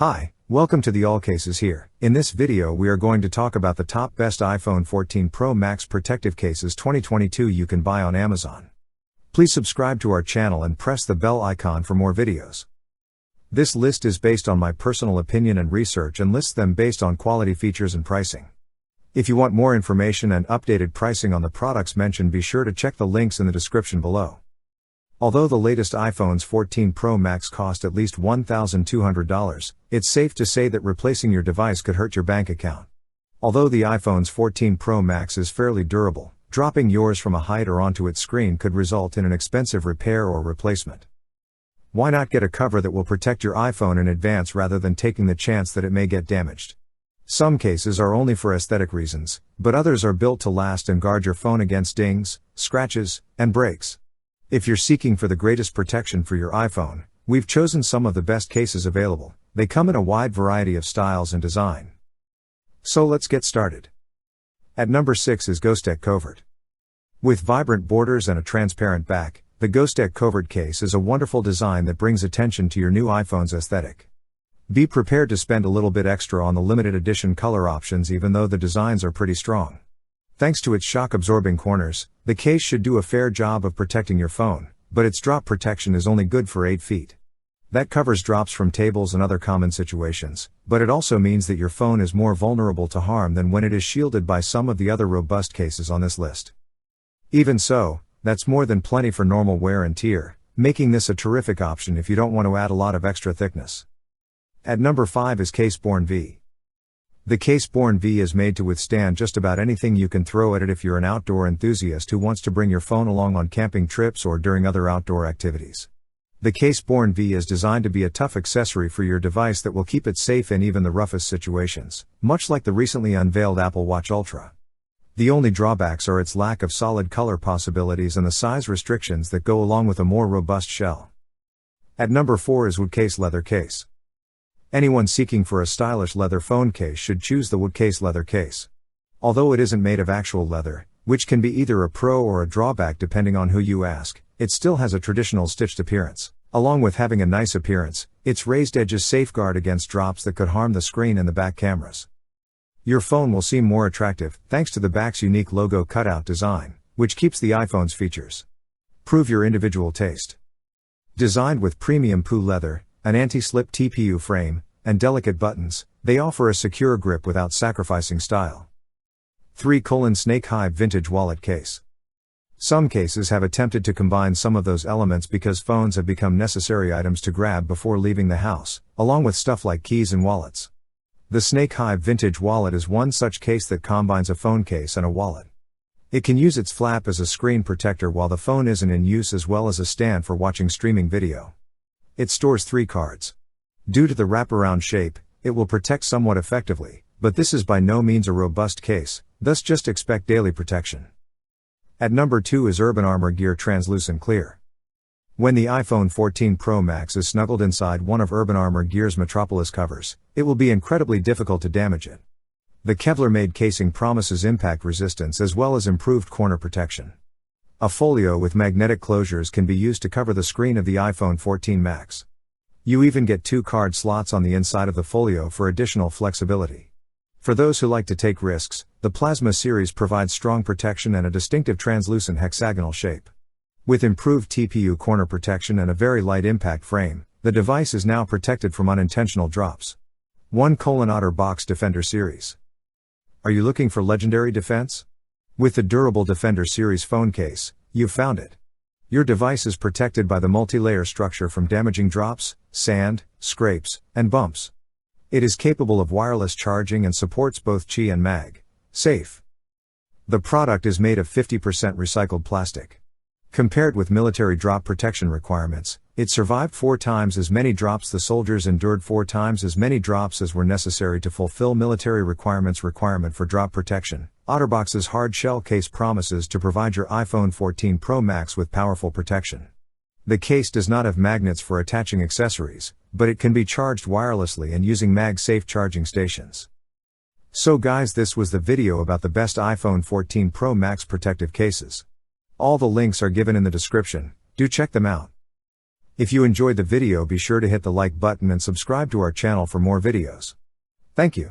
Hi, welcome to the AllCasesHere. In this video we are going to talk about the top best iPhone 14 Pro Max protective cases 2022 you can buy on Amazon. Please subscribe to our channel and press the bell icon for more videos. This list is based on my personal opinion and research and lists them based on quality, features and pricing. If you want more information and updated pricing on the products mentioned, be sure to check the links in the description below. Although the latest iPhones 14 Pro Max cost at least $1,200, it's safe to say that replacing your device could hurt your bank account. Although the iPhone's 14 Pro Max is fairly durable, dropping yours from a height or onto its screen could result in an expensive repair or replacement. Why not get a cover that will protect your iPhone in advance rather than taking the chance that it may get damaged? Some cases are only for aesthetic reasons, but others are built to last and guard your phone against dings, scratches, and breaks. If you're seeking for the greatest protection for your iPhone, we've chosen some of the best cases available. They come in a wide variety of styles and design. So let's get started. At number 6 is Ghostek Covert. With vibrant borders and a transparent back, the Ghostek Covert case is a wonderful design that brings attention to your new iPhone's aesthetic. Be prepared to spend a little bit extra on the limited edition color options even though the designs are pretty strong. Thanks to its shock-absorbing corners, the case should do a fair job of protecting your phone, but its drop protection is only good for 8 feet. That covers drops from tables and other common situations, but it also means that your phone is more vulnerable to harm than when it is shielded by some of the other robust cases on this list. Even so, that's more than plenty for normal wear and tear, making this a terrific option if you don't want to add a lot of extra thickness. At number 5 is Caseborne V. The Caseborne V is made to withstand just about anything you can throw at it if you're an outdoor enthusiast who wants to bring your phone along on camping trips or during other outdoor activities. The Caseborne V is designed to be a tough accessory for your device that will keep it safe in even the roughest situations, much like the recently unveiled Apple Watch Ultra. The only drawbacks are its lack of solid color possibilities and the size restrictions that go along with a more robust shell. At number 4 is Woodcase Leather Case. Anyone seeking for a stylish leather phone case should choose the Woodcase Leather Case. Although it isn't made of actual leather, which can be either a pro or a drawback depending on who you ask, it still has a traditional stitched appearance. Along with having a nice appearance, its raised edges safeguard against drops that could harm the screen and the back cameras. Your phone will seem more attractive thanks to the back's unique logo cutout design, which keeps the iPhone's features. Prove your individual taste. Designed with premium PU leather, an anti-slip TPU frame, and delicate buttons, they offer a secure grip without sacrificing style. 3 Snake Hive Vintage Wallet Case. Some cases have attempted to combine some of those elements because phones have become necessary items to grab before leaving the house, along with stuff like keys and wallets. The Snake Hive Vintage Wallet is one such case that combines a phone case and a wallet. It can use its flap as a screen protector while the phone isn't in use, as well as a stand for watching streaming video. It stores 3 cards. Due to the wraparound shape, it will protect somewhat effectively, but this is by no means a robust case, thus just expect daily protection. At number 2 is Urban Armor Gear Translucent Clear. When the iPhone 14 Pro Max is snuggled inside one of Urban Armor Gear's Metropolis covers, it will be incredibly difficult to damage it. The Kevlar-made casing promises impact resistance as well as improved corner protection. A folio with magnetic closures can be used to cover the screen of the iPhone 14 Max. You even get 2 card slots on the inside of the folio for additional flexibility. For those who like to take risks, the Plasma series provides strong protection and a distinctive translucent hexagonal shape. With improved TPU corner protection and a very light impact frame, the device is now protected from unintentional drops. 1 OtterBox Defender Series. Are you looking for legendary defense? With the durable Defender Series phone case, you've found it. Your device is protected by the multi-layer structure from damaging drops, sand, scrapes, and bumps. It is capable of wireless charging and supports both Qi and Mag. Safe. The product is made of 50% recycled plastic. Compared with military drop protection requirements, it survived 4 times as many drops. The soldiers endured 4 times as many drops as were necessary to fulfill military requirements. Requirement for drop protection. OtterBox's hard shell case promises to provide your iPhone 14 Pro Max with powerful protection. The case does not have magnets for attaching accessories, but it can be charged wirelessly and using MagSafe charging stations. So guys, this was the video about the best iPhone 14 Pro Max protective cases. All the links are given in the description, do check them out. If you enjoyed the video, be sure to hit the like button and subscribe to our channel for more videos. Thank you.